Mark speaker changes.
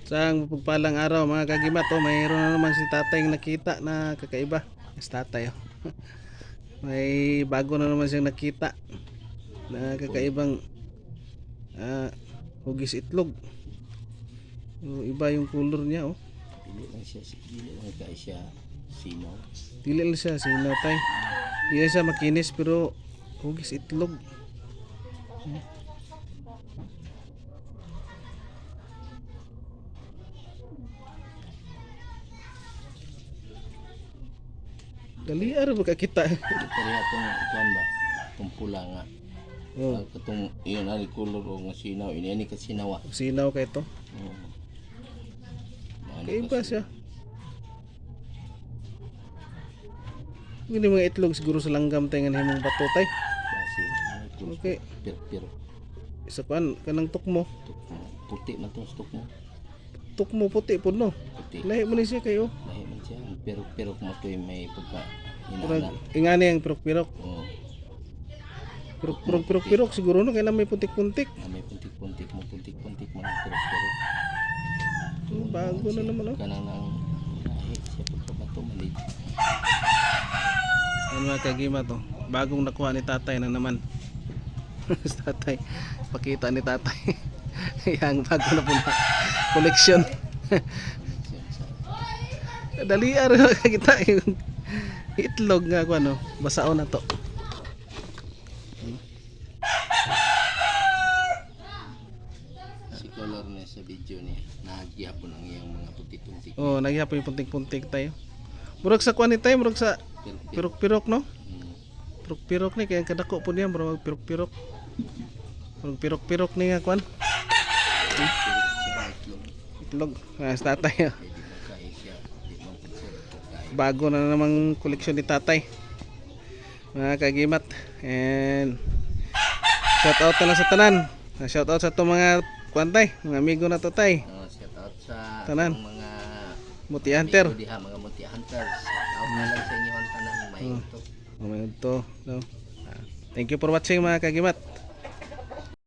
Speaker 1: Sa pagpalang araw mga kagimat, mayroon na naman si tatay nakita na kakaiba. Yes, tatay may bago na naman siyang nakita na kakaibang hugis itlog. Iba yung color niya
Speaker 2: Dili lang siya sinaw.
Speaker 1: Dili lang siya sinaw tay. Dili siya makinis pero hugis itlog. Dali ara ba kita?
Speaker 2: Kaya itong kuan ba? Itong pula nga. Itong iyon ari color o nga sinaw. Ini ka sinaw.
Speaker 1: Sinaw kay to. Kaiba siya. Ini mga itlog siguro sa langgam tayo nga himong bato tay. Okay.
Speaker 2: Pero
Speaker 1: Isa pan kanang tukmo.
Speaker 2: Puti man tong stok mo.
Speaker 1: Tukmo puti pud no.
Speaker 2: Puti.
Speaker 1: Lahi man ni siya kayo.
Speaker 2: Lahi man siya. Pero mo to'y may pagka
Speaker 1: Murag
Speaker 2: inana.
Speaker 1: ingani ang pirok-pirok.
Speaker 2: Oo.
Speaker 1: Pirok siguro no kaya may puntik-puntik.
Speaker 2: May puntik-puntik mo pero
Speaker 1: Bago na naman
Speaker 2: kanang nang lahi siya pagkabato malit.
Speaker 1: Ano mga kagima to? Bagong nakuha ni tatay na naman. Tatay, pakita ni tatay. Yang bago na po na collection. Dali ara kita yung itlog nga ko ano, basaon na to.
Speaker 2: Si color na sa video niya, naghihapon ang iyang mga putik-putik.
Speaker 1: Oh, nagyapon yung puntik-puntik tayo. Murag sa kuan ni tayo, murag sa pirok-pirok no? Pirok-pirok ni kaya kadako po niya, murag pirok-pirok. Murag pirok-pirok ni nga kuan. Itlog. Sa tatay. Bago na namang koleksyon ni tatay. Mga kagimat. And shout out na lang sa tanan. Shout out sa to mga kuantay, mga amigo na to tay.
Speaker 2: Shout out sa
Speaker 1: Tanan.
Speaker 2: mga
Speaker 1: Muti hunter.
Speaker 2: mga muti hunters. Shout out na lang sa inyo ang tanan may ito.
Speaker 1: May ito. No? Thank you for watching mga kagimat.